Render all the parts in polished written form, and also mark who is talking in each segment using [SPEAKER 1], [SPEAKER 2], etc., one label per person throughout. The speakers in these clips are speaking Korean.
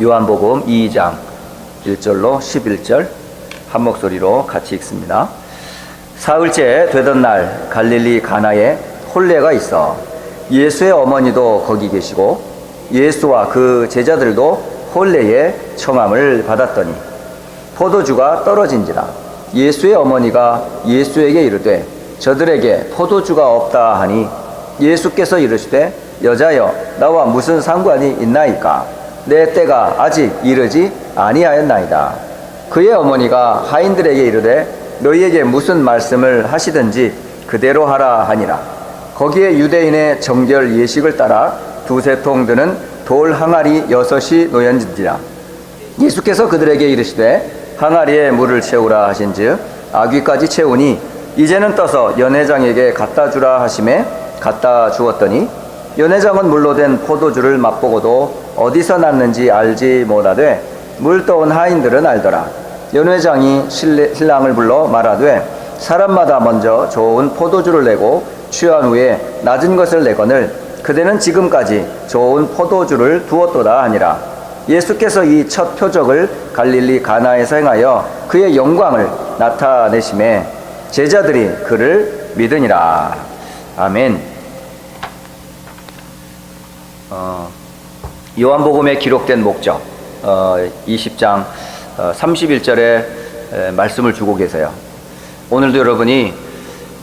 [SPEAKER 1] 요한복음 2장 1절로 11절 한 목소리로 같이 읽습니다. 사흘째 되던 날 갈릴리 가나에 혼례가 있어 예수의 어머니도 거기 계시고 예수와 그 제자들도 혼례의 청함을 받았더니 포도주가 떨어진지라. 예수의 어머니가 예수에게 이르되 저들에게 포도주가 없다 하니 예수께서 이르시되 여자여 나와 무슨 상관이 있나이까? 내 때가 아직 이르지 아니하였나이다. 그의 어머니가 하인들에게 이르되 너희에게 무슨 말씀을 하시든지 그대로 하라 하니라. 거기에 유대인의 정결 예식을 따라 두세 통 드는 돌 항아리 6이 놓였는지라. 예수께서 그들에게 이르시되 항아리에 물을 채우라 하신즉 아귀까지 채우니 이제는 떠서 연회장에게 갖다 주라 하심에 갖다 주었더니 연회장은 물로 된 포도주를 맛보고도 어디서 났는지 알지 못하되 물 떠온 하인들은 알더라. 연회장이 신랑을 불러 말하되 사람마다 먼저 좋은 포도주를 내고 취한 후에 낮은 것을 내거늘 그대는 지금까지 좋은 포도주를 두었도다 하니라. 예수께서 이 첫 표적을 갈릴리 가나에서 행하여 그의 영광을 나타내심에 제자들이 그를 믿으니라. 아멘. 요한복음에 기록된 목적 20장 31절에 말씀을 주고 계세요. 오늘도 여러분이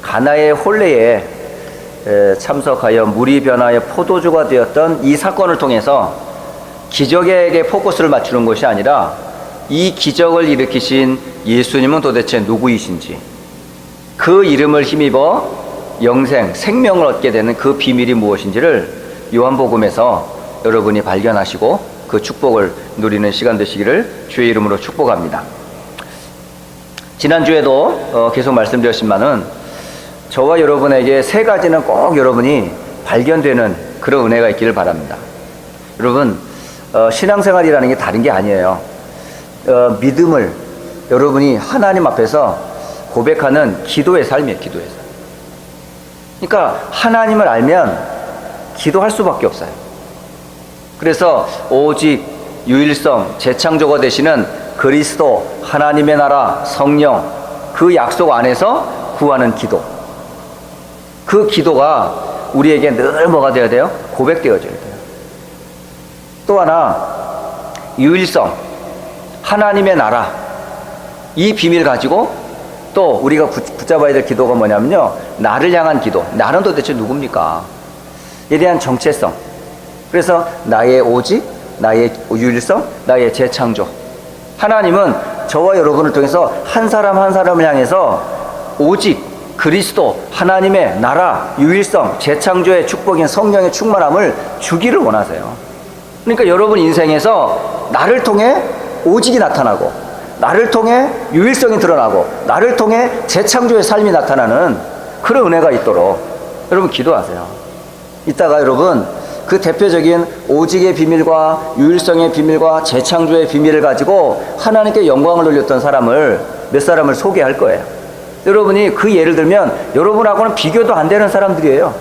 [SPEAKER 1] 가나의 혼례에 참석하여 물이 변하여 포도주가 되었던 이 사건을 통해서 기적에게 포커스를 맞추는 것이 아니라 이 기적을 일으키신 예수님은 도대체 누구이신지, 그 이름을 힘입어 영생, 생명을 얻게 되는 그 비밀이 무엇인지를 요한복음에서 여러분이 발견하시고 그 축복을 누리는 시간 되시기를 주의 이름으로 축복합니다. 지난주에도 계속 말씀드렸지만은 저와 여러분에게 세 가지는 꼭 여러분이 발견되는 그런 은혜가 있기를 바랍니다. 여러분, 신앙생활이라는 게 다른 게 아니에요. 믿음을 여러분이 하나님 앞에서 고백하는 기도의 삶이에요. 기도의 삶. 그러니까 하나님을 알면 기도할 수밖에 없어요. 그래서 오직 유일성, 재창조가 되시는 그리스도, 하나님의 나라, 성령, 그 약속 안에서 구하는 기도. 그 기도가 우리에게 늘 뭐가 되어야 돼요? 고백되어져야 돼요. 또 하나, 유일성, 하나님의 나라, 이 비밀 가지고 또 우리가 붙잡아야 될 기도가 뭐냐면요, 나를 향한 기도. 나는 도대체 누굽니까? 에 대한 정체성. 그래서 나의 오직, 나의 유일성, 나의 재창조. 하나님은 저와 여러분을 통해서 한 사람 한 사람을 향해서 오직 그리스도, 하나님의 나라, 유일성, 재창조의 축복인 성령의 충만함을 주기를 원하세요. 그러니까 여러분 인생에서 나를 통해 오직이 나타나고, 나를 통해 유일성이 드러나고, 나를 통해 재창조의 삶이 나타나는 그런 은혜가 있도록 여러분 기도하세요. 이따가 여러분 그 대표적인 오직의 비밀과 유일성의 비밀과 재창조의 비밀을 가지고 하나님께 영광을 돌렸던 사람을 몇 사람을 소개할 거예요. 여러분이 그 예를 들면 여러분하고는 비교도 안 되는 사람들이에요.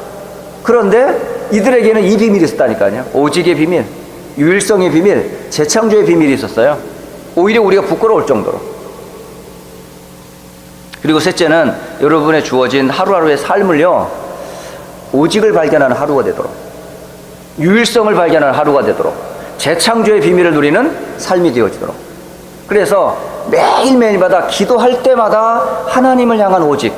[SPEAKER 1] 그런데 이들에게는 이 비밀이 있었다니까요. 오직의 비밀, 유일성의 비밀, 재창조의 비밀이 있었어요. 오히려 우리가 부끄러울 정도로. 그리고 셋째는 여러분의 주어진 하루하루의 삶을요, 오직을 발견하는 하루가 되도록, 유일성을 발견하는 하루가 되도록, 재창조의 비밀을 누리는 삶이 되어지도록. 그래서 매일매일마다 기도할 때마다 하나님을 향한 오직,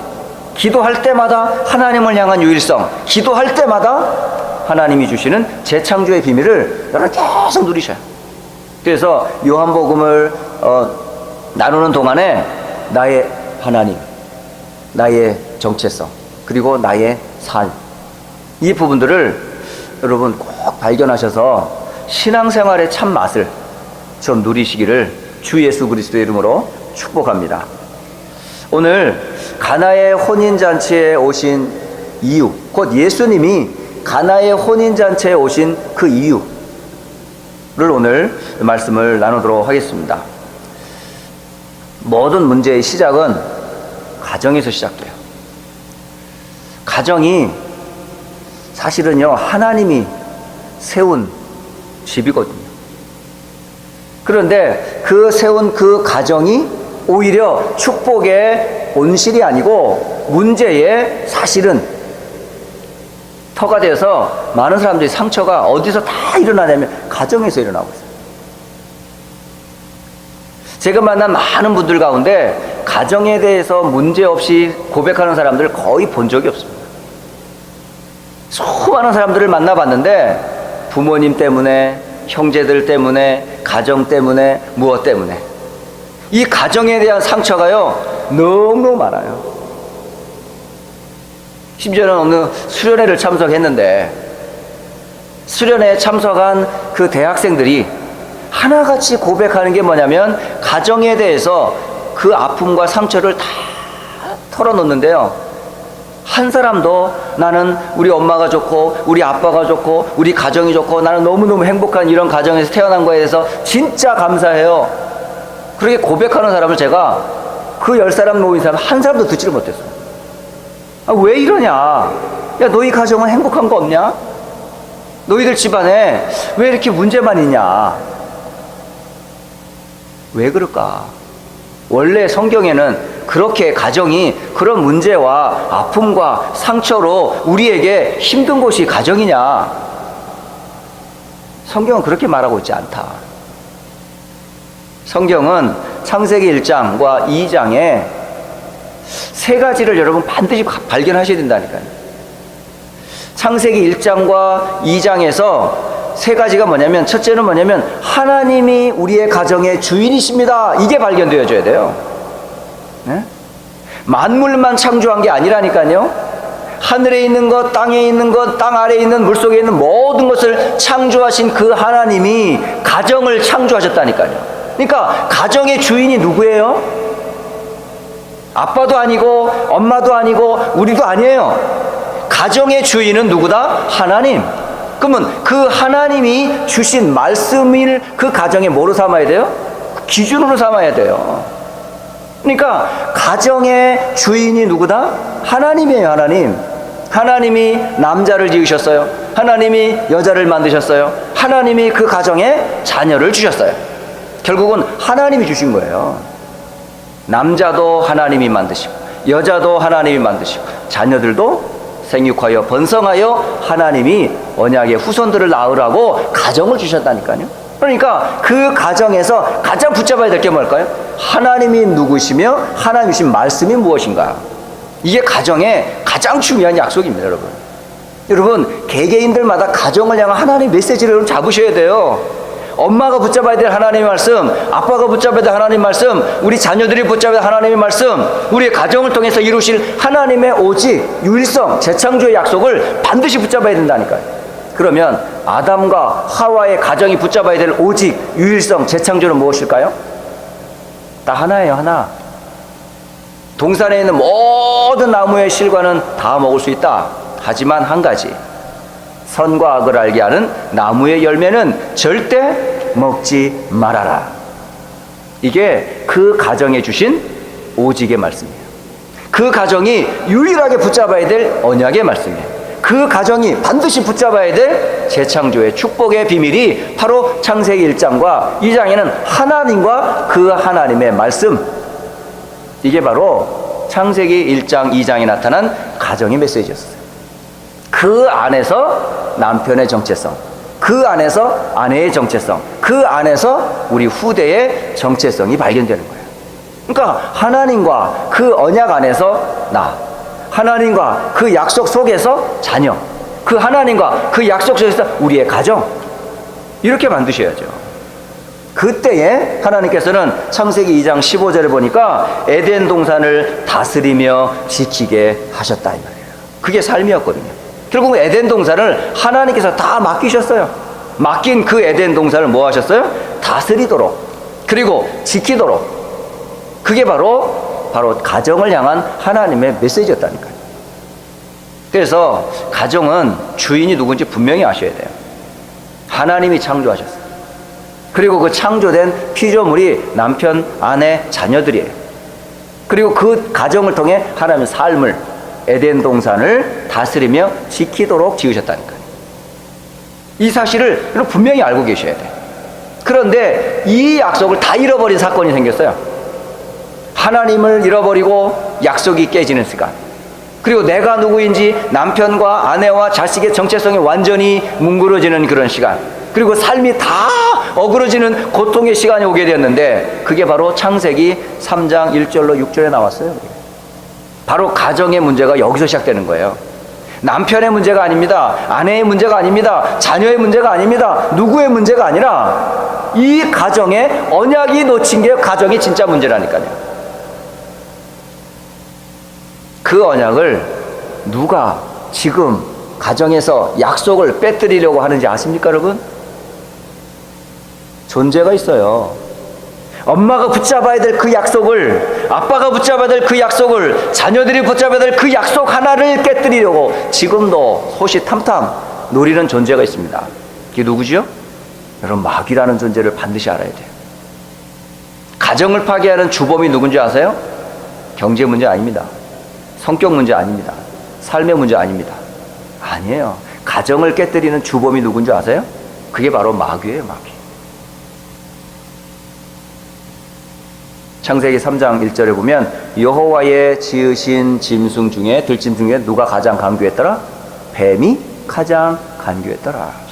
[SPEAKER 1] 기도할 때마다 하나님을 향한 유일성, 기도할 때마다 하나님이 주시는 재창조의 비밀을 여러분 계속 누리셔요. 그래서 요한복음을 나누는 동안에 나의 하나님, 나의 정체성, 그리고 나의 삶, 이 부분들을 여러분 꼭 발견하셔서 신앙생활의 참 맛을 좀 누리시기를 주 예수 그리스도의 이름으로 축복합니다. 오늘 가나의 혼인잔치에 오신 이유, 곧 예수님이 가나의 혼인잔치에 오신 그 이유를 오늘 말씀을 나누도록 하겠습니다. 모든 문제의 시작은 가정에서 시작돼요. 가정이 사실은요, 하나님이 세운 집이거든요. 그런데 그 세운 그 가정이 오히려 축복의 본실이 아니고 문제의 사실은 터가 되어서 많은 사람들이 상처가 어디서 다 일어나냐면 가정에서 일어나고 있어요. 제가 만난 많은 분들 가운데 가정에 대해서 문제없이 고백하는 사람들을 거의 본 적이 없습니다. 수많은 사람들을 만나봤는데 부모님 때문에, 형제들 때문에, 가정 때문에, 무엇 때문에 이 가정에 대한 상처가요 너무 많아요. 심지어는 어느 수련회를 참석했는데 수련회에 참석한 그 대학생들이 하나같이 고백하는 게 뭐냐면 가정에 대해서 그 아픔과 상처를 다 털어놓는데요, 한 사람도 나는 우리 엄마가 좋고 우리 아빠가 좋고 우리 가정이 좋고 나는 너무너무 행복한 이런 가정에서 태어난 거에 대해서 진짜 감사해요, 그렇게 고백하는 사람을 제가 그 10사람 모인 사람 한 사람도 듣지를 못했어요. 왜 이러냐? 야, 너희 가정은 행복한 거 없냐? 너희들 집안에 왜 이렇게 문제만 있냐? 왜 그럴까? 원래 성경에는 그렇게 가정이 그런 문제와 아픔과 상처로 우리에게 힘든 곳이 가정이냐? 성경은 그렇게 말하고 있지 않다. 성경은 창세기 1장과 2장에 세 가지를 여러분 반드시 발견하셔야 된다니까요. 창세기 1장과 2장에서 세 가지가 뭐냐면, 첫째는 뭐냐면 하나님이 우리의 가정의 주인이십니다. 이게 발견되어져야 돼요. 네? 만물만 창조한 게 아니라니까요. 하늘에 있는 것, 땅에 있는 것, 땅 아래에 있는 물속에 있는 모든 것을 창조하신 그 하나님이 가정을 창조하셨다니까요. 그러니까 가정의 주인이 누구예요? 아빠도 아니고 엄마도 아니고 우리도 아니에요. 가정의 주인은 누구다? 하나님. 그러면 그 하나님이 주신 말씀을 그 가정에 뭐로 삼아야 돼요? 기준으로 삼아야 돼요. 그러니까 가정의 주인이 누구다? 하나님이에요. 하나님. 하나님이 남자를 지으셨어요. 하나님이 여자를 만드셨어요. 하나님이 그 가정에 자녀를 주셨어요. 결국은 하나님이 주신 거예요. 남자도 하나님이 만드시고 여자도 하나님이 만드시고 자녀들도 생육하여 번성하여 하나님이 언약의 후손들을 낳으라고 가정을 주셨다니까요. 그러니까 그 가정에서 가장 붙잡아야 될 게 뭘까요? 하나님이 누구시며 하나님이 주신 말씀이 무엇인가. 이게 가정의 가장 중요한 약속입니다. 여러분, 여러분 개개인들마다 가정을 향한 하나님의 메시지를 여러분 잡으셔야 돼요. 엄마가 붙잡아야 될 하나님의 말씀, 아빠가 붙잡아야 될 하나님의 말씀, 우리 자녀들이 붙잡아야 될 하나님의 말씀, 우리의 가정을 통해서 이루실 하나님의 오직 유일성, 재창조의 약속을 반드시 붙잡아야 된다니까요. 그러면 아담과 하와의 가정이 붙잡아야 될 오직 유일성, 재창조는 무엇일까요? 다 하나예요. 하나. 동산에 있는 모든 나무의 실과는 다 먹을 수 있다. 하지만 한 가지, 선과 악을 알게 하는 나무의 열매는 절대 먹지 말아라. 이게 그 가정에 주신 오직의 말씀이에요. 그 가정이 유일하게 붙잡아야 될 언약의 말씀이에요. 그 가정이 반드시 붙잡아야 될 재창조의 축복의 비밀이 바로 창세기 1장과 2장에는 하나님과 그 하나님의 말씀, 이게 바로 창세기 1장 2장에 나타난 가정의 메시지였어요. 그 안에서 남편의 정체성, 그 안에서 아내의 정체성, 그 안에서 우리 후대의 정체성이 발견되는 거예요. 그러니까 하나님과 그 언약 안에서 나, 하나님과 그 약속 속에서 자녀, 그 하나님과 그 약속 속에서 우리의 가정, 이렇게 만드셔야죠. 그때에 하나님께서는 창세기 2장 15절을 보니까 에덴 동산을 다스리며 지키게 하셨다 이 말이에요. 그게 삶이었거든요. 결국 에덴 동산을 하나님께서 다 맡기셨어요. 맡긴 그 에덴 동산을 뭐 하셨어요? 다스리도록, 그리고 지키도록. 그게 바로 가정을 향한 하나님의 메시지였다니까요. 그래서 가정은 주인이 누군지 분명히 아셔야 돼요. 하나님이 창조하셨어요. 그리고 그 창조된 피조물이 남편, 아내, 자녀들이에요. 그리고 그 가정을 통해 하나님의 삶을, 에덴 동산을 다스리며 지키도록 지으셨다니까요. 이 사실을 분명히 알고 계셔야 돼요. 그런데 이 약속을 다 잃어버린 사건이 생겼어요. 하나님을 잃어버리고 약속이 깨지는 시간. 그리고 내가 누구인지 남편과 아내와 자식의 정체성이 완전히 뭉그러지는 그런 시간. 그리고 삶이 다 어그러지는 고통의 시간이 오게 되었는데, 그게 바로 창세기 3장 1절로 6절에 나왔어요. 바로 가정의 문제가 여기서 시작되는 거예요. 남편의 문제가 아닙니다. 아내의 문제가 아닙니다. 자녀의 문제가 아닙니다. 누구의 문제가 아니라 이 가정에 언약이 놓친 게 가정이 진짜 문제라니까요. 그 언약을 누가 지금 가정에서 약속을 빼뜨리려고 하는지 아십니까, 여러분? 존재가 있어요. 엄마가 붙잡아야 될 그 약속을, 아빠가 붙잡아야 될 그 약속을, 자녀들이 붙잡아야 될 그 약속 하나를 깨뜨리려고 지금도 호시탐탐 노리는 존재가 있습니다. 그게 누구지요? 여러분, 마귀라는 존재를 반드시 알아야 돼요. 가정을 파괴하는 주범이 누군지 아세요? 경제 문제 아닙니다. 성격 문제 아닙니다. 삶의 문제 아닙니다. 아니에요. 가정을 깨뜨리는 주범이 누군지 아세요? 그게 바로 마귀예요, 마귀. 창세기 3장 1절에 보면 여호와의 지으신 짐승 중에, 들짐승 중에 누가 가장 간교했더라? 뱀이 가장 간교했더라.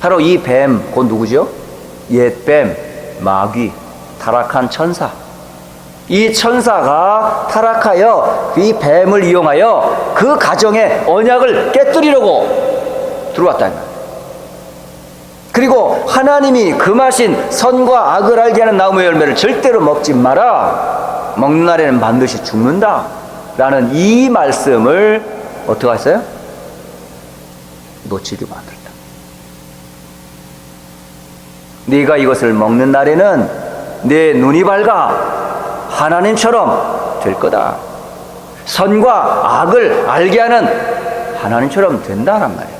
[SPEAKER 1] 바로 이 뱀, 곧 누구죠? 옛뱀, 마귀, 타락한 천사. 이 천사가 타락하여 이 뱀을 이용하여 그 가정의 언약을 깨뜨리려고 들어왔다. 그리고 하나님이 금하신 선과 악을 알게 하는 나무의 열매를 절대로 먹지 마라. 먹는 날에는 반드시 죽는다. 라는 이 말씀을 어떻게 했어요? 놓치게 만들었다. 네가 이것을 먹는 날에는 내 눈이 밝아 하나님처럼 될 거다. 선과 악을 알게 하는 하나님처럼 된다란 말이에요.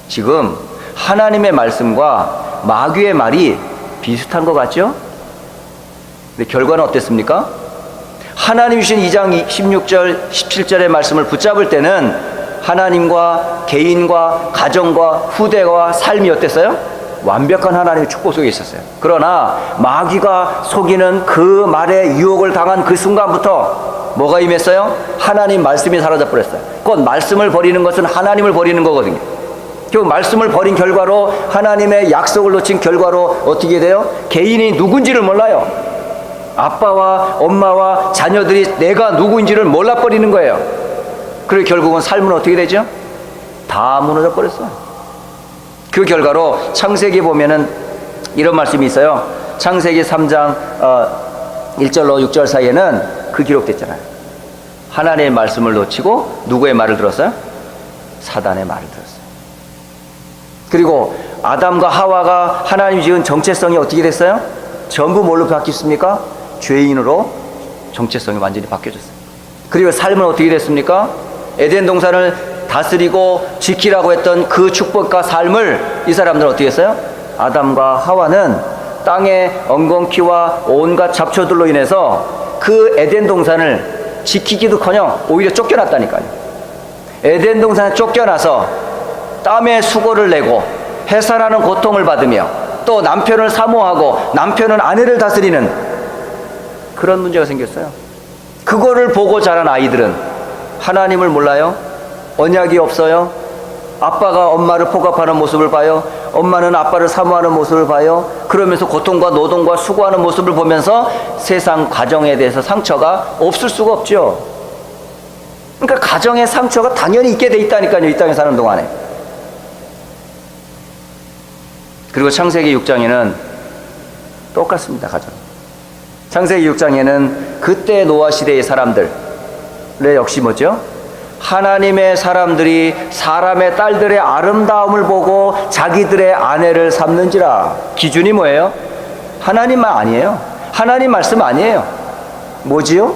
[SPEAKER 1] 지금 하나님의 말씀과 마귀의 말이 비슷한 것 같죠? 근데 결과는 어땠습니까? 하나님 주신 2장 16절, 17절의 말씀을 붙잡을 때는 하나님과 개인과 가정과 후대와 삶이 어땠어요? 완벽한 하나님의 축복 속에 있었어요. 그러나 마귀가 속이는 그 말에 유혹을 당한 그 순간부터 뭐가 임했어요? 하나님 말씀이 사라져 버렸어요. 곧 말씀을 버리는 것은 하나님을 버리는 거거든요. 그 말씀을 버린 결과로, 하나님의 약속을 놓친 결과로 어떻게 돼요? 개인이 누군지를 몰라요. 아빠와 엄마와 자녀들이 내가 누구인지를 몰라버리는 거예요. 그리고 결국은 삶은 어떻게 되죠? 다 무너져 버렸어요. 그 결과로 창세기 보면은 이런 말씀이 있어요. 창세기 3장 1절로 6절 사이에는 그 기록됐잖아요. 하나님의 말씀을 놓치고 누구의 말을 들었어요? 사단의 말을 들었어요. 그리고 아담과 하와가 하나님 지은 정체성이 어떻게 됐어요? 전부 뭘로 바뀌었습니까? 죄인으로 정체성이 완전히 바뀌어졌어요. 그리고 삶은 어떻게 됐습니까? 에덴 동산을 다스리고 지키라고 했던 그 축복과 삶을 이 사람들은 어떻게 했어요? 아담과 하와는 땅의 엉겅퀴와 온갖 잡초들로 인해서 그 에덴 동산을 지키기도커녕 오히려 쫓겨났다니까요. 에덴 동산에 쫓겨나서 땀의 수고를 내고 해산하는 고통을 받으며 또 남편을 사모하고 남편은 아내를 다스리는 그런 문제가 생겼어요. 그거를 보고 자란 아이들은 하나님을 몰라요. 언약이 없어요. 아빠가 엄마를 폭압하는 모습을 봐요. 엄마는 아빠를 사모하는 모습을 봐요. 그러면서 고통과 노동과 수고하는 모습을 보면서 세상 가정에 대해서 상처가 없을 수가 없죠. 그러니까 가정의 상처가 당연히 있게 돼 있다니까요, 이 땅에 사는 동안에. 그리고 창세기 6장에는 똑같습니다, 가정. 창세기 6장에는 그때 노아 시대의 사람들, 역시 뭐죠? 하나님의 사람들이 사람의 딸들의 아름다움을 보고 자기들의 아내를 삼는지라. 기준이 뭐예요? 하나님만 아니에요. 하나님 말씀 아니에요. 뭐지요?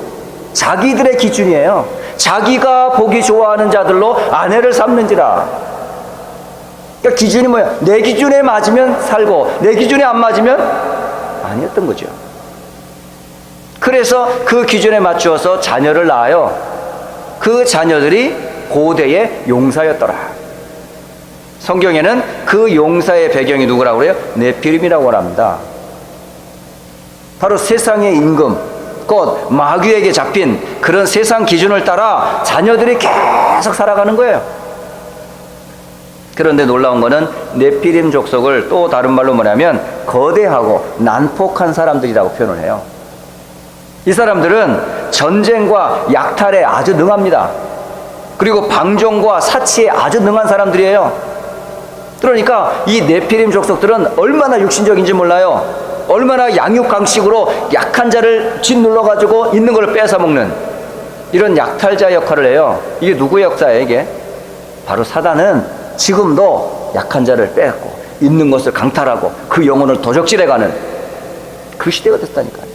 [SPEAKER 1] 자기들의 기준이에요. 자기가 보기 좋아하는 자들로 아내를 삼는지라. 그러니까 기준이 뭐예요? 내 기준에 맞으면 살고 내 기준에 안 맞으면 아니었던 거죠. 그래서 그 기준에 맞추어서 자녀를 낳아요. 그 자녀들이 고대의 용사였더라. 성경에는 그 용사의 배경이 누구라고 그래요? 네피림이라고 합니다. 바로 세상의 임금, 곧 마귀에게 잡힌 그런 세상 기준을 따라 자녀들이 계속 살아가는 거예요. 그런데 놀라운 거는 네피림 족속을 또 다른 말로 뭐냐면 거대하고 난폭한 사람들이라고 표현을 해요. 이 사람들은 전쟁과 약탈에 아주 능합니다. 그리고 방종과 사치에 아주 능한 사람들이에요. 그러니까 이 네피림 족속들은 얼마나 육신적인지 몰라요. 얼마나 양육강식으로 약한 자를 짓눌러가지고 있는 걸 뺏어먹는 이런 약탈자 역할을 해요. 이게 누구의 역사예요, 이게? 바로 사단은 지금도 약한 자를 빼앗고 있는 것을 강탈하고 그 영혼을 도적질해가는 그 시대가 됐다니까요.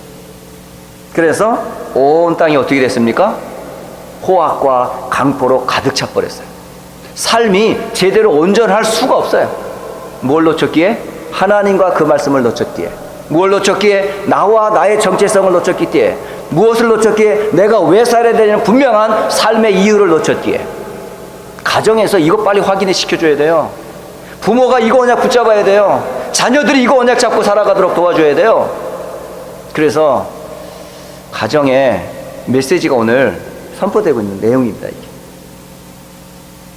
[SPEAKER 1] 그래서 온 땅이 어떻게 됐습니까? 호악과 강포로 가득 차버렸어요. 삶이 제대로 온전할 수가 없어요. 뭘 놓쳤기에? 하나님과 그 말씀을 놓쳤기에. 뭘 놓쳤기에? 나와 나의 정체성을 놓쳤기에. 무엇을 놓쳤기에? 내가 왜 살아야 되냐는 분명한 삶의 이유를 놓쳤기에. 가정에서 이거 빨리 확인을 시켜줘야 돼요. 부모가 이거 언약 붙잡아야 돼요. 자녀들이 이거 언약 잡고 살아가도록 도와줘야 돼요. 그래서 가정의 메시지가 오늘 선포되고 있는 내용입니다. 이게.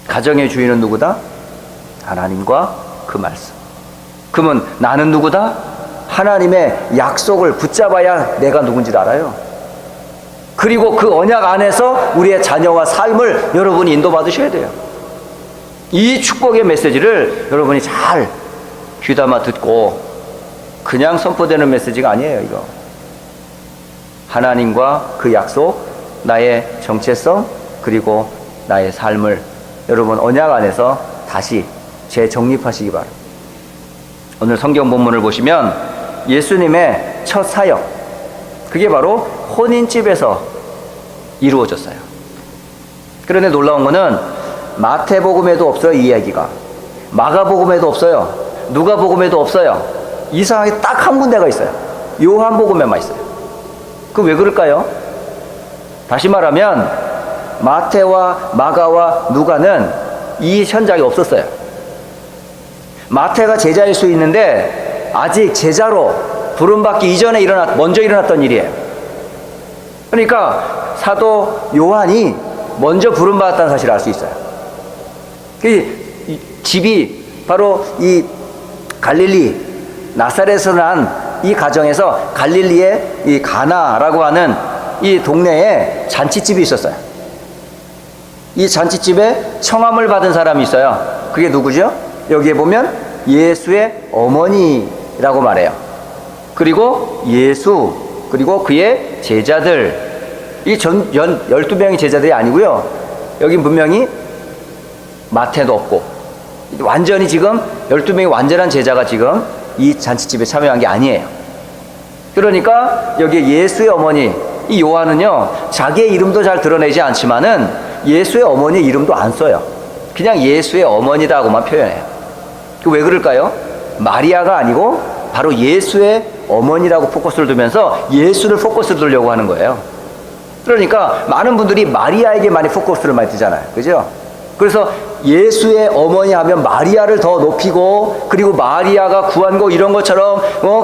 [SPEAKER 1] 가정의 주인은 누구다? 하나님과 그 말씀. 그러면 나는 누구다? 하나님의 약속을 붙잡아야 내가 누군지 알아요. 그리고 그 언약 안에서 우리의 자녀와 삶을 여러분이 인도받으셔야 돼요. 이 축복의 메시지를 여러분이 잘 귀담아 듣고 그냥 선포되는 메시지가 아니에요. 이거 하나님과 그 약속, 나의 정체성, 그리고 나의 삶을 여러분 언약 안에서 다시 재정립하시기 바랍니다. 오늘 성경 본문을 보시면 예수님의 첫 사역, 그게 바로 혼인집에서 이루어졌어요. 그런데 놀라운 거는 마태복음에도 없어요. 이 이야기가 마가복음에도 없어요. 누가복음에도 없어요. 이상하게 딱 한 군데가 있어요. 요한복음에만 있어요. 그 왜 그럴까요? 다시 말하면 마태와 마가와 누가는 이 현장이 없었어요. 마태가 제자일 수 있는데 아직 제자로 부름받기 이전에 먼저 일어났던 일이에요. 그러니까 사도 요한이 먼저 부름받았다는 사실을 알 수 있어요. 그 집이 바로 이 갈릴리 나사렛에서 난 이 가정에서 갈릴리의 이 가나라고 하는 이 동네에 잔치집이 있었어요. 이 잔치집에 청함을 받은 사람이 있어요. 그게 누구죠? 여기에 보면 예수의 어머니라고 말해요. 그리고 예수, 그리고 그의 제자들. 이 12명의 제자들이 아니고요. 여긴 분명히 마태도 없고 완전히 지금 12명의 완전한 제자가 지금 이 잔치집에 참여한 게 아니에요. 그러니까 여기 예수의 어머니, 이 요한은요 자기의 이름도 잘 드러내지 않지만은 예수의 어머니 이름도 안 써요. 그냥 예수의 어머니다고만 표현해요. 왜 그럴까요? 마리아가 아니고 바로 예수의 어머니라고 포커스를 두면서 예수를 포커스를 두려고 하는 거예요. 그러니까 많은 분들이 마리아에게 많이 포커스를 많이 두잖아요. 그죠? 그래서 예수의 어머니 하면 마리아를 더 높이고, 그리고 마리아가 구한 거 이런 것처럼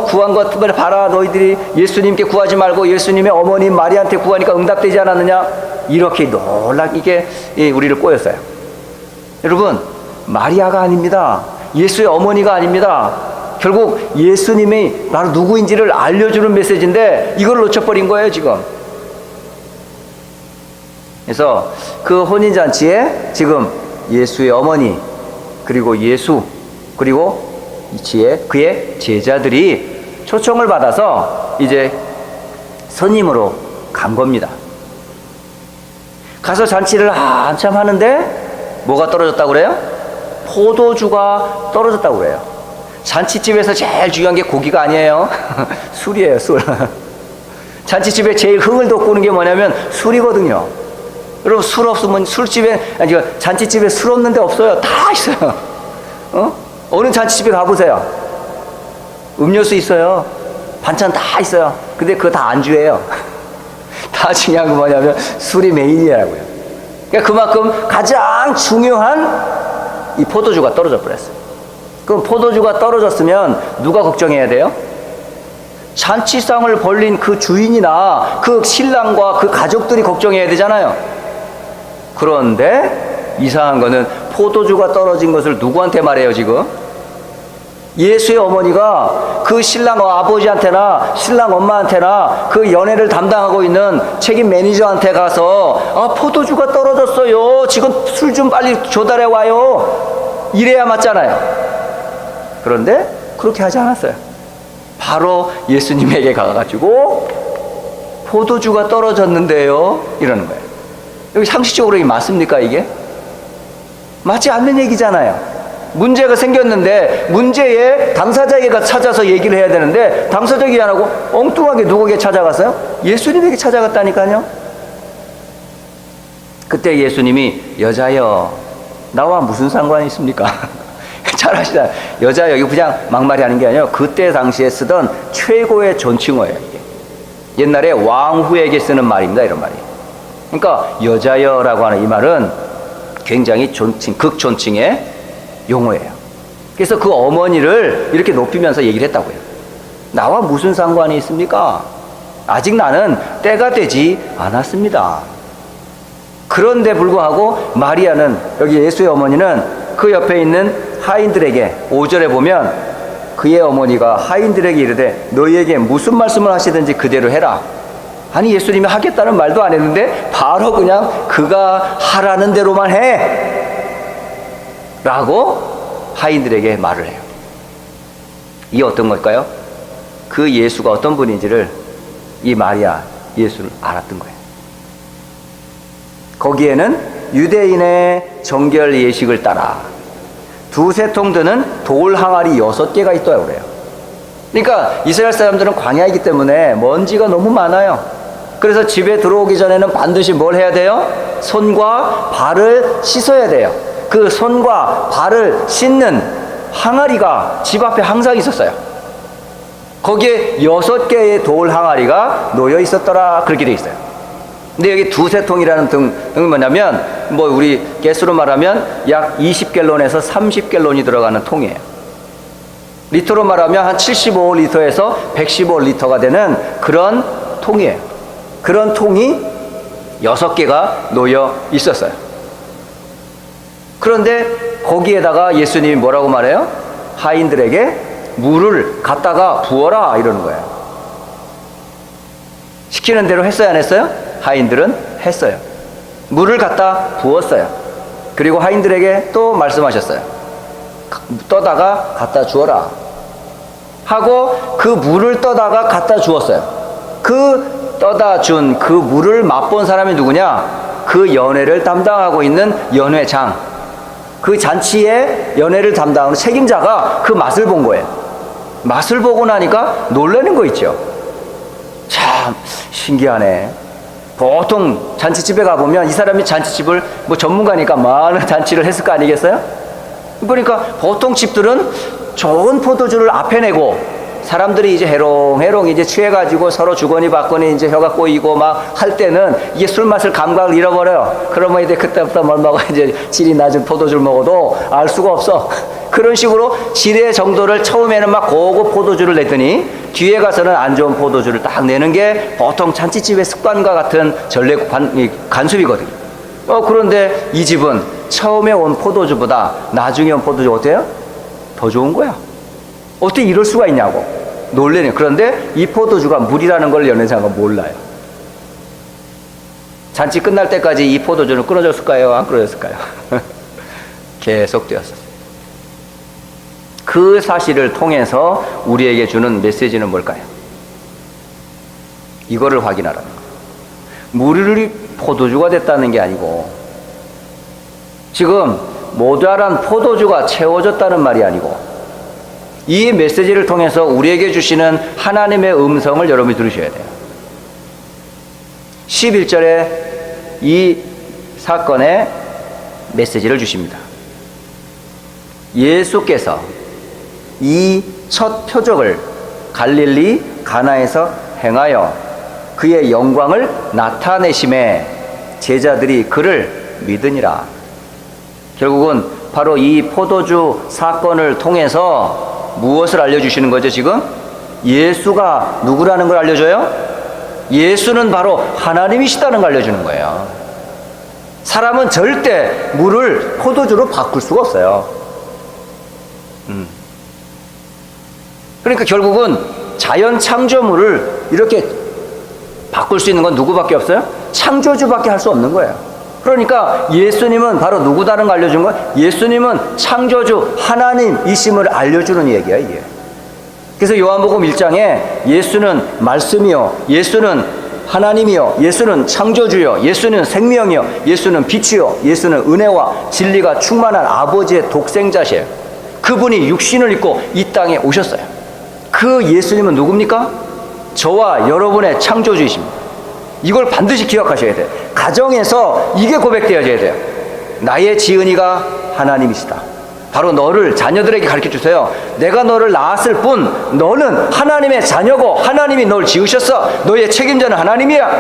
[SPEAKER 1] 구한 것 봐라, 너희들이 예수님께 구하지 말고 예수님의 어머니 마리아한테 구하니까 응답되지 않았느냐, 이렇게 놀랍게 우리를 꼬였어요. 여러분, 마리아가 아닙니다. 예수의 어머니가 아닙니다. 결국 예수님이 바로 누구인지를 알려주는 메시지인데 이걸 놓쳐버린 거예요 지금. 그래서 그 혼인잔치에 지금 예수의 어머니, 그리고 예수, 그리고 그의 제자들이 초청을 받아서 이제 선임으로 간 겁니다. 가서 잔치를 한참 하는데 뭐가 떨어졌다고 그래요? 포도주가 떨어졌다고 그래요. 잔치집에서 제일 중요한 게 고기가 아니에요. 술이에요, 술. 잔치집에 제일 흥을 돋구는 게 뭐냐면 술이거든요. 여러분, 술 없으면 술집에, 아니, 잔치집에 술 없는 데 없어요. 다 있어요. 어느 잔치집에 가보세요. 음료수 있어요. 반찬 다 있어요. 근데 그거 다 안주예요. 다 중요한 거 뭐냐면 술이 메인이라고요. 그러니까 그만큼 가장 중요한 이 포도주가 떨어져 버렸어요. 그럼 포도주가 떨어졌으면 누가 걱정해야 돼요? 잔치상을 벌린 그 주인이나 그 신랑과 그 가족들이 걱정해야 되잖아요. 그런데 이상한 거는 포도주가 떨어진 것을 누구한테 말해요, 지금? 예수의 어머니가 그 신랑 아버지한테나 신랑 엄마한테나 그 연애를 담당하고 있는 책임 매니저한테 가서 포도주가 떨어졌어요. 지금 술 좀 빨리 조달해 와요. 이래야 맞잖아요. 그런데 그렇게 하지 않았어요. 바로 예수님에게 가가지고 포도주가 떨어졌는데요. 이러는 거예요. 여기 상식적으로 이게 맞습니까, 이게? 맞지 않는 얘기잖아요. 문제가 생겼는데 문제의 당사자에게 찾아서 얘기를 해야 되는데 당사자에게 안 하고 엉뚱하게 누구에게 찾아갔어요? 예수님에게 찾아갔다니까요. 그때 예수님이 여자여 나와 무슨 상관이 있습니까? 잘 아시잖아요. 여자여 이거 그냥 막말이 하는 게 아니라 그때 당시에 쓰던 최고의 존칭어예요. 이게 옛날에 왕후에게 쓰는 말입니다. 이런 말이. 그러니까 여자여라고 하는 이 말은 굉장히 존칭, 극존칭의 용어예요. 그래서 그 어머니를 이렇게 높이면서 얘기를 했다고요. 나와 무슨 상관이 있습니까? 아직 나는 때가 되지 않았습니다. 그런데 불구하고 마리아는, 여기 예수의 어머니는 그 옆에 있는 하인들에게 5절에 보면 그의 어머니가 하인들에게 이르되 너희에게 무슨 말씀을 하시든지 그대로 해라. 아니 예수님이 하겠다는 말도 안 했는데 바로 그냥 그가 하라는 대로만 해 라고 하인들에게 말을 해요. 이게 어떤 걸까요? 그 예수가 어떤 분인지를 이 마리아 예수를 알았던 거예요. 거기에는 유대인의 정결 예식을 따라 두세 통 드는 돌 항아리 6개가 있더라고요. 그래요. 그러니까 이스라엘 사람들은 광야이기 때문에 먼지가 너무 많아요. 그래서 집에 들어오기 전에는 반드시 뭘 해야 돼요? 손과 발을 씻어야 돼요. 그 손과 발을 씻는 항아리가 집 앞에 항상 있었어요. 거기에 6개의 돌 항아리가 놓여 있었더라. 그렇게 돼 있어요. 근데 여기 두세 통이라는 등은 뭐냐면 우리 개수로 말하면 약 20갤론에서 30갤론이 들어가는 통이에요. 리터로 말하면 한 75리터에서 115리터가 되는 그런 통이에요. 그런 통이 6개가 놓여 있었어요. 그런데 거기에다가 예수님이 뭐라고 말해요? 하인들에게 물을 갖다가 부어라 이러는 거예요. 시키는 대로 했어요, 안 했어요? 하인들은 했어요. 물을 갖다 부었어요. 그리고 하인들에게 또 말씀하셨어요. 떠다가 갖다 주어라 하고 그 물을 떠다가 갖다 주었어요. 그 떠다 준 그 물을 맛본 사람이 누구냐? 그 연회를 담당하고 있는 연회장, 그 잔치의 연회를 담당하는 책임자가 그 맛을 본 거예요. 맛을 보고 나니까 놀라는 거 있죠. 참 신기하네. 보통 잔치집에 가보면 이 사람이 잔치집을 전문가니까 많은 잔치를 했을 거 아니겠어요? 그러니까 보통 집들은 좋은 포도주를 앞에 내고 사람들이 이제 해롱해롱 이제 취해가지고 서로 주거니 받거니 이제 혀가 꼬이고 막 할 때는 이게 술 맛을 감각을 잃어버려요. 그러면 이제 그때부터 뭘 먹어 이제 질이 낮은 포도주를 먹어도 알 수가 없어. 그런 식으로 질의 정도를 처음에는 막 고급 포도주를 냈더니 뒤에 가서는 안 좋은 포도주를 딱 내는 게 보통 잔치집의 습관과 같은 전례 간습이거든요. 그런데 이 집은 처음에 온 포도주보다 나중에 온 포도주 어때요? 더 좋은 거야. 어떻게 이럴 수가 있냐고 놀래네요. 그런데 이 포도주가 물이라는 걸 연회장은 몰라요. 잔치 끝날 때까지 이 포도주는 끊어졌을까요? 안 끊어졌을까요? 계속 되었어요. 그 사실을 통해서 우리에게 주는 메시지는 뭘까요? 이거를 확인하라는 거예요. 물이 포도주가 됐다는 게 아니고 지금 모자란 포도주가 채워졌다는 말이 아니고 이 메시지를 통해서 우리에게 주시는 하나님의 음성을 여러분이 들으셔야 돼요. 11절에 이 사건의 메시지를 주십니다. 예수께서 이 첫 표적을 갈릴리 가나에서 행하여 그의 영광을 나타내심에 제자들이 그를 믿으니라. 결국은 바로 이 포도주 사건을 통해서 무엇을 알려주시는 거죠 지금? 예수가 누구라는 걸 알려줘요? 예수는 바로 하나님이시다는 걸 알려주는 거예요. 사람은 절대 물을 포도주로 바꿀 수가 없어요. 그러니까 결국은 자연 창조물을 이렇게 바꿀 수 있는 건 누구밖에 없어요? 창조주밖에 할 수 없는 거예요. 그러니까 예수님은 바로 누구다는 걸 알려준 거예요. 예수님은 창조주 하나님이심을 알려주는 얘기야 이게. 그래서 요한복음 1장에 예수는 말씀이요, 예수는 하나님이요, 예수는 창조주요, 예수는 생명이요, 예수는 빛이요, 예수는 은혜와 진리가 충만한 아버지의 독생자시에요. 그분이 육신을 입고 이 땅에 오셨어요. 그 예수님은 누굽니까? 저와 여러분의 창조주이십니다. 이걸 반드시 기억하셔야 돼요. 가정에서 이게 고백되어져야 돼요. 나의 지은이가 하나님이시다. 바로 너를 자녀들에게 가르쳐 주세요. 내가 너를 낳았을 뿐 너는 하나님의 자녀고 하나님이 널 지으셨어. 너의 책임자는 하나님이야.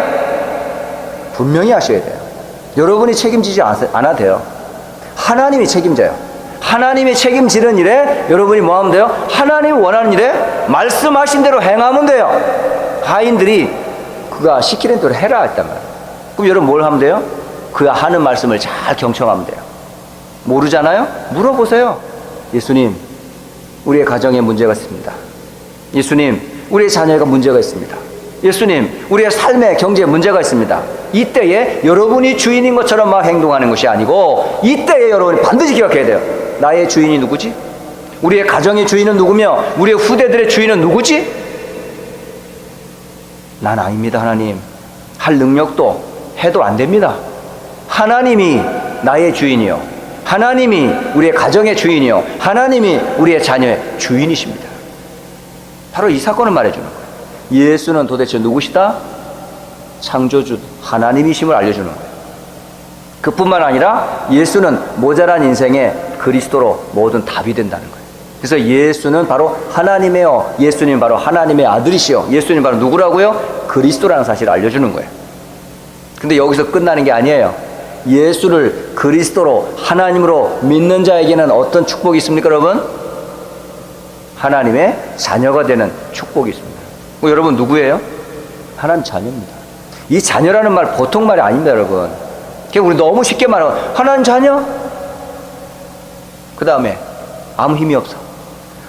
[SPEAKER 1] 분명히 하셔야 돼요. 여러분이 책임지지 않아도 돼요. 하나님이 책임져요. 하나님이 책임지는 일에 여러분이 뭐 하면 돼요? 하나님이 원하는 일에 말씀하신 대로 행하면 돼요. 하인들이 그가 시키는 대로 해라 했단 말이에요. 그럼 여러분 뭘 하면 돼요? 그가 하는 말씀을 잘 경청하면 돼요. 모르잖아요? 물어보세요. 예수님, 우리의 가정에 문제가 있습니다. 예수님, 우리의 자녀가 문제가 있습니다. 예수님, 우리의 삶에 경제에 문제가 있습니다. 이때에 여러분이 주인인 것처럼 막 행동하는 것이 아니고 이때에 여러분이 반드시 기억해야 돼요. 나의 주인이 누구지? 우리의 가정의 주인은 누구며 우리의 후대들의 주인은 누구지? 난 아닙니다. 하나님. 할 능력도 해도 안 됩니다. 하나님이 나의 주인이요, 하나님이 우리의 가정의 주인이요, 하나님이 우리의 자녀의 주인이십니다. 바로 이 사건을 말해주는 거예요. 예수는 도대체 누구시다? 창조주 하나님이심을 알려주는 거예요. 그뿐만 아니라 예수는 모자란 인생의 그리스도로 모든 답이 된다는 거예요. 그래서 예수는 바로 하나님이요, 예수님 바로 하나님의 아들이시요, 예수님 바로 누구라고요? 그리스도라는 사실을 알려주는 거예요. 근데 여기서 끝나는 게 아니에요. 예수를 그리스도로 하나님으로 믿는 자에게는 어떤 축복이 있습니까 여러분? 하나님의 자녀가 되는 축복이 있습니다. 여러분 누구예요? 하나님 자녀입니다. 이 자녀라는 말 보통 말이 아닙니다 여러분. 우리 너무 쉽게 말하고 하나님 자녀? 그 다음에 아무 힘이 없어.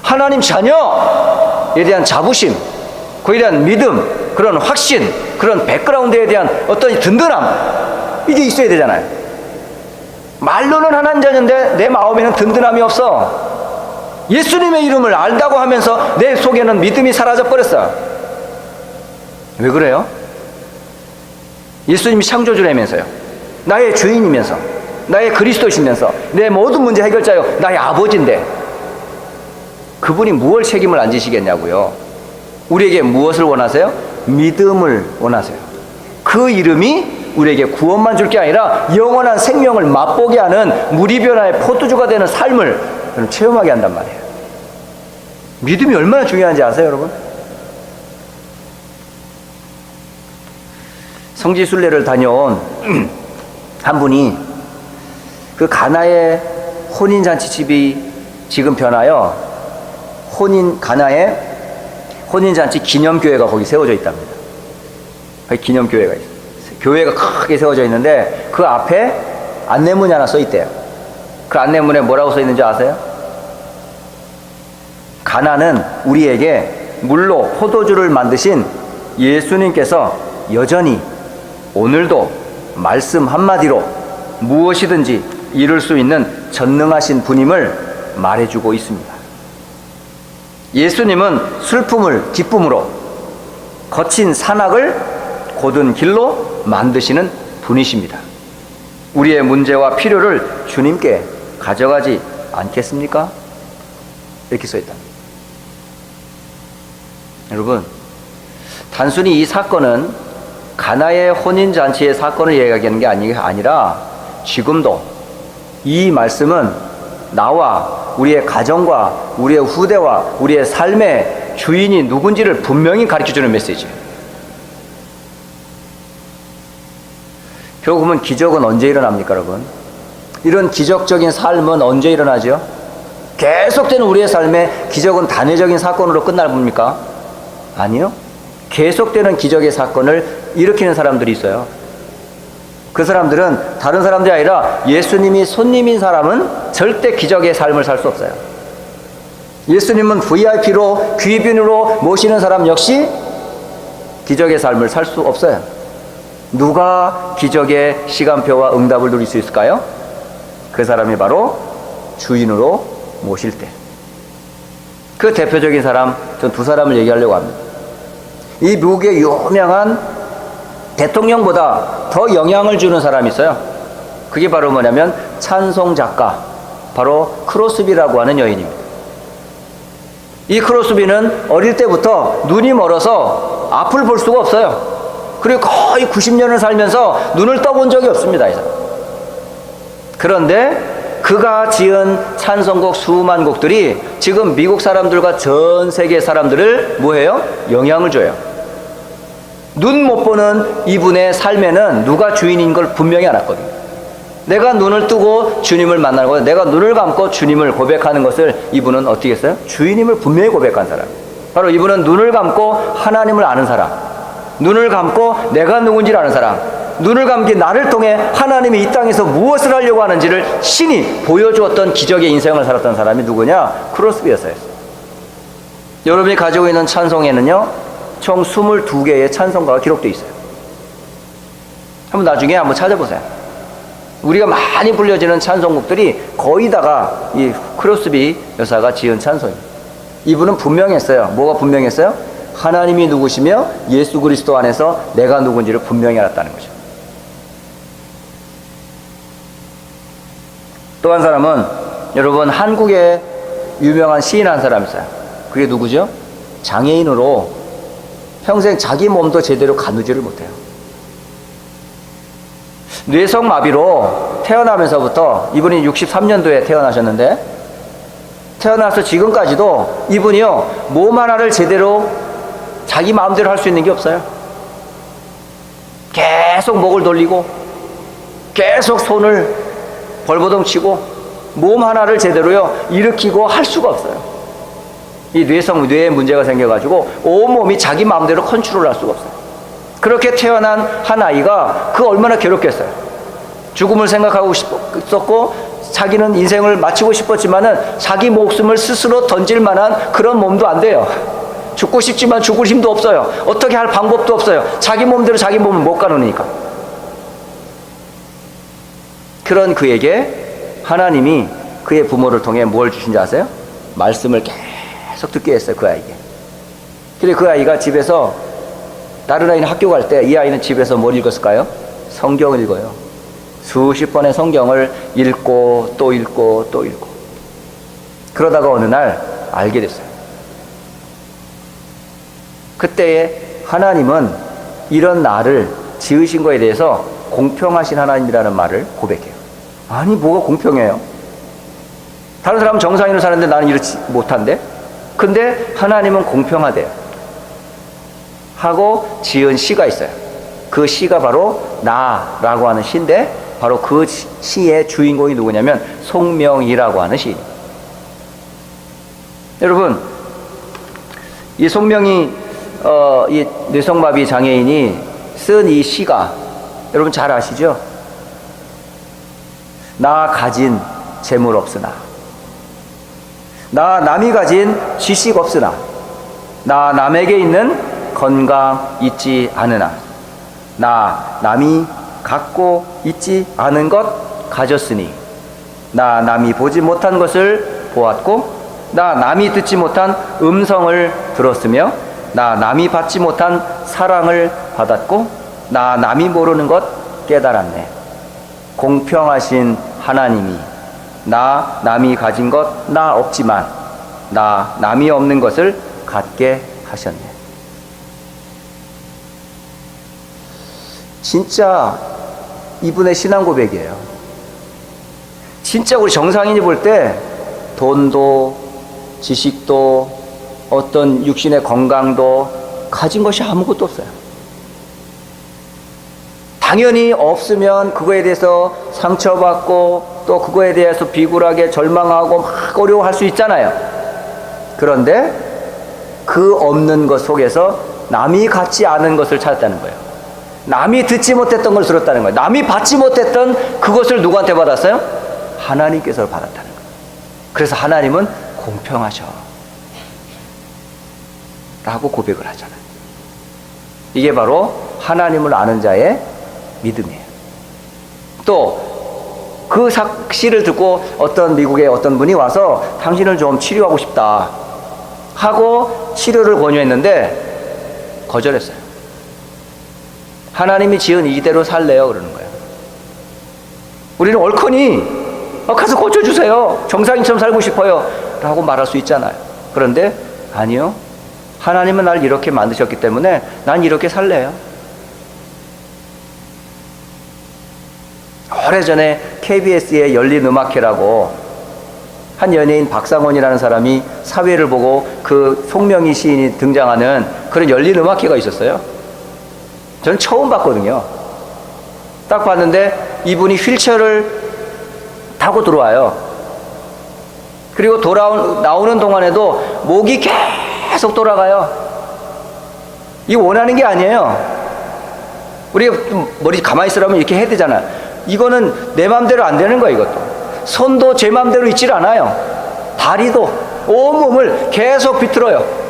[SPEAKER 1] 하나님 자녀에 대한 자부심, 그에 대한 믿음, 그런 확신, 그런 백그라운드에 대한 어떤 든든함, 이게 있어야 되잖아요. 말로는 하나님 자녀인데 내 마음에는 든든함이 없어. 예수님의 이름을 안다고 하면서 내 속에는 믿음이 사라져 버렸어. 왜 그래요? 예수님이 창조주라면서요, 나의 주인이면서, 나의 그리스도시면서, 내 모든 문제 해결자요, 나의 아버지인데 그분이 무엇 책임을 안 지시겠냐고요. 우리에게 무엇을 원하세요? 믿음을 원하세요. 그 이름이 우리에게 구원만 줄 게 아니라 영원한 생명을 맛보게 하는 무리변화의 포도주가 되는 삶을 체험하게 한단 말이에요. 믿음이 얼마나 중요한지 아세요 여러분? 성지순례를 다녀온 한 분이 그 가나의 혼인잔치집이 지금 변하여 가나의 혼인잔치 기념교회가 거기 세워져 있답니다. 거기 기념교회가 있어요. 교회가 크게 세워져 있는데 그 앞에 안내문이 하나 써 있대요. 그 안내문에 뭐라고 써 있는지 아세요? 가나는 우리에게 물로 포도주를 만드신 예수님께서 여전히 오늘도 말씀 한마디로 무엇이든지 이룰 수 있는 전능하신 분임을 말해주고 있습니다. 예수님은 슬픔을 기쁨으로, 거친 산악을 곧은 길로 만드시는 분이십니다. 우리의 문제와 필요를 주님께 가져가지 않겠습니까? 이렇게 써있다. 여러분, 단순히 이 사건은 가나의 혼인잔치의 사건을 이야기하는 게 아니라 지금도 이 말씀은 나와 우리의 가정과 우리의 후대와 우리의 삶의 주인이 누군지를 분명히 가르쳐주는 메시지예요. 결국 보면 기적은 언제 일어납니까 여러분? 이런 기적적인 삶은 언제 일어나죠? 계속되는 우리의 삶에 기적은 단회적인 사건으로 끝날 겁니까? 아니요. 계속되는 기적의 사건을 일으키는 사람들이 있어요. 그 사람들은 다른 사람들이 아니라 예수님이 손님인 사람은 절대 기적의 삶을 살 수 없어요. 예수님은 VIP로 귀빈으로 모시는 사람 역시 기적의 삶을 살 수 없어요. 누가 기적의 시간표와 응답을 누릴 수 있을까요? 그 사람이 바로 주인으로 모실 때. 그 대표적인 사람, 전 두 사람을 얘기하려고 합니다. 이 미국의 유명한 대통령보다 더 영향을 주는 사람이 있어요. 그게 바로 뭐냐면 찬송 작가, 바로 크로스비라고 하는 여인입니다. 이 크로스비는 어릴 때부터 눈이 멀어서 앞을 볼 수가 없어요. 그리고 거의 90년을 살면서 눈을 떠본 적이 없습니다. 이 사람. 그런데 그가 지은 찬송곡 수만 곡들이 지금 미국 사람들과 전 세계 사람들을 뭐해요? 영향을 줘요. 눈 못 보는 이분의 삶에는 누가 주인인 걸 분명히 알았거든요. 내가 눈을 뜨고 주님을 만나고 내가 눈을 감고 주님을 고백하는 것을 이분은 어떻게 했어요? 주인임을 분명히 고백한 사람. 바로 이분은 눈을 감고 하나님을 아는 사람, 눈을 감고 내가 누군지를 아는 사람, 눈을 감긴 나를 통해 하나님이 이 땅에서 무엇을 하려고 하는지를 신이 보여주었던 기적의 인생을 살았던 사람이 누구냐? 크로스비였어요. 여러분이 가지고 있는 찬송에는요 총 22개의 찬송가가 기록되어 있어요. 한번 나중에 한번 찾아보세요. 우리가 많이 불려지는 찬송곡들이 거의 다가 이 크로스비 여사가 지은 찬송입니다. 이분은 분명했어요. 뭐가 분명했어요? 하나님이 누구시며 예수 그리스도 안에서 내가 누군지를 분명히 알았다는 거죠. 또 한 사람은 여러분 한국에 유명한 시인 한 사람 있어요. 그게 누구죠? 장애인으로 평생 자기 몸도 제대로 가누지를 못해요. 뇌성마비로 태어나면서부터, 이분이 63년도에 태어나셨는데 태어나서 지금까지도 이분이요 몸 하나를 제대로 자기 마음대로 할 수 있는 게 없어요. 계속 목을 돌리고 계속 손을 벌거덩 치고 몸 하나를 제대로요 일으키고 할 수가 없어요. 이 뇌에 문제가 생겨가지고 온몸이 자기 마음대로 컨트롤 할 수가 없어요. 그렇게 태어난 한 아이가 그 얼마나 괴롭겠어요. 죽음을 생각하고 싶었고 자기는 인생을 마치고 싶었지만은 자기 목숨을 스스로 던질 만한 그런 몸도 안 돼요. 죽고 싶지만 죽을 힘도 없어요. 어떻게 할 방법도 없어요. 자기 몸대로 자기 몸을 못 가누니까. 그런 그에게 하나님이 그의 부모를 통해 뭘 주신지 아세요? 말씀을 계속 듣게 했어요. 그 아이에게. 그래서 그 아이가 집에서, 다른 아이는 학교 갈 때 이 아이는 집에서 뭘 읽었을까요? 성경을 읽어요. 수십 번의 성경을 읽고 또 읽고 또 읽고. 그러다가 어느 날 알게 됐어요. 그때에 하나님은 이런 나를 지으신 거에 대해서 공평하신 하나님이라는 말을 고백해요. 아니 뭐가 공평해요? 다른 사람은 정상인으로 사는데 나는 이렇지 못한데? 근데 하나님은 공평하대요 하고 지은 시가 있어요. 그 시가 바로 나라고 하는 시인데, 바로 그 시의 주인공이 누구냐면 송명이라고 하는 시인입니다. 여러분, 이 송명이 이 뇌성마비 장애인이 쓴 이 시가 여러분 잘 아시죠? 나 가진 재물 없으나, 나 남이 가진 지식 없으나, 나 남에게 있는 건강 있지 않으나, 나 남이 갖고 있지 않은 것 가졌으니, 나 남이 보지 못한 것을 보았고, 나 남이 듣지 못한 음성을 들었으며, 나 남이 받지 못한 사랑을 받았고, 나 남이 모르는 것 깨달았네. 공평하신 하나님이 나 남이 가진 것 나 없지만 나 남이 없는 것을 갖게 하셨네. 진짜 이분의 신앙 고백이에요. 진짜 우리 정상인이 볼 때 돈도 지식도 어떤 육신의 건강도 가진 것이 아무것도 없어요. 당연히 없으면 그거에 대해서 상처받고 또 그거에 대해서 비굴하게 절망하고 막 어려워할 수 있잖아요. 그런데 그 없는 것 속에서 남이 갖지 않은 것을 찾았다는 거예요. 남이 듣지 못했던 걸 들었다는 거예요. 남이 받지 못했던 그것을 누구한테 받았어요? 하나님께서 받았다는 거예요. 그래서 하나님은 공평하셔 라고 고백을 하잖아요. 이게 바로 하나님을 아는 자의 믿음이에요. 또 그 사실을 듣고 어떤 미국의 어떤 분이 와서 당신을 좀 치료하고 싶다 하고 치료를 권유했는데 거절했어요. 하나님이 지은 이대로 살래요 그러는 거예요. 우리는 옳거니 가서 고쳐주세요, 정상인처럼 살고 싶어요 라고 말할 수 있잖아요. 그런데 아니요, 하나님은 날 이렇게 만드셨기 때문에 난 이렇게 살래요. 오래전에 KBS의 열린음악회라고 한 연예인 박상원이라는 사람이 사회를 보고 그 송명희 시인이 등장하는 그런 열린음악회가 있었어요. 저는 처음 봤거든요. 딱 봤는데 이분이 휠체어를 타고 들어와요. 그리고 나오는 동안에도 목이 계속 돌아가요. 이거 원하는 게 아니에요. 우리가 머리 가만히 있으라면 이렇게 해야 되잖아요. 이거는 내 맘대로 안 되는 거예요. 이것도 손도 제 맘대로 있질 않아요. 다리도 온몸을 계속 비틀어요.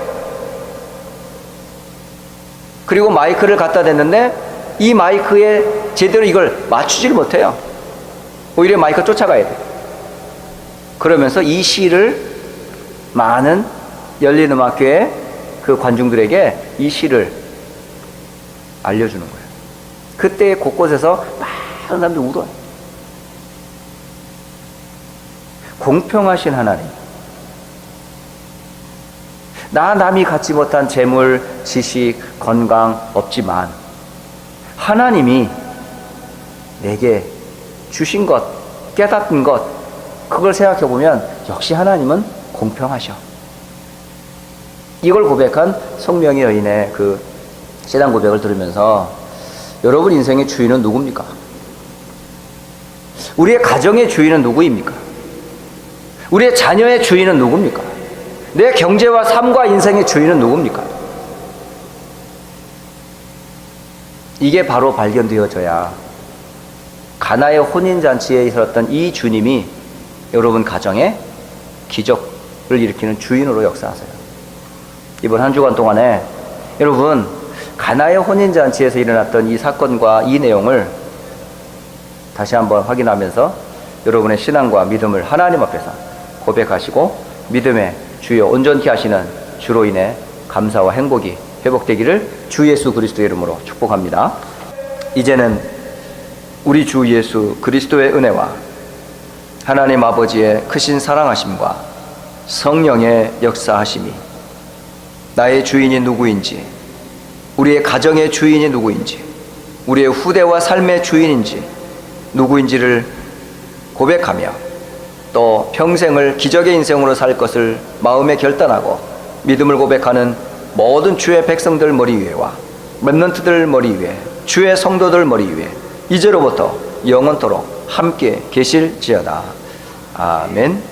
[SPEAKER 1] 그리고 마이크를 갖다 댔는데 이 마이크에 제대로 이걸 맞추질 못해요. 오히려 마이크 쫓아가야 돼요. 그러면서 이 시를 많은 열린음악회의 그 관중들에게 이 시를 알려주는 거예요. 그때 곳곳에서 많은 사람들이 울어요. 공평하신 하나님, 남이 갖지 못한 재물, 지식, 건강 없지만 하나님이 내게 주신 것, 깨닫은 것, 그걸 생각해 보면 역시 하나님은 공평하셔. 이걸 고백한 송명희 여인의 그 신앙 고백을 들으면서 여러분 인생의 주인은 누굽니까? 우리의 가정의 주인은 누구입니까? 우리의 자녀의 주인은 누굽니까? 내 경제와 삶과 인생의 주인은 누굽니까? 이게 바로 발견되어져야 가나의 혼인잔치에 있었던 이 주님이 여러분 가정에 기적을 일으키는 주인으로 역사하세요. 이번 한 주간 동안에 여러분 가나의 혼인잔치에서 일어났던 이 사건과 이 내용을 다시 한번 확인하면서 여러분의 신앙과 믿음을 하나님 앞에서 고백하시고 믿음의 주여 온전케 하시는 주로 인해 감사와 행복이 회복되기를 주 예수 그리스도의 이름으로 축복합니다. 이제는 우리 주 예수 그리스도의 은혜와 하나님 아버지의 크신 사랑하심과 성령의 역사하심이 나의 주인이 누구인지, 우리의 가정의 주인이 누구인지, 우리의 후대와 삶의 주인인지 누구인지를 고백하며 또 평생을 기적의 인생으로 살 것을 마음에 결단하고 믿음을 고백하는 모든 주의 백성들 머리 위에와 렘넌트들 머리 위에, 주의 성도들 머리 위에 이제로부터 영원토록 함께 계실지어다. 아멘.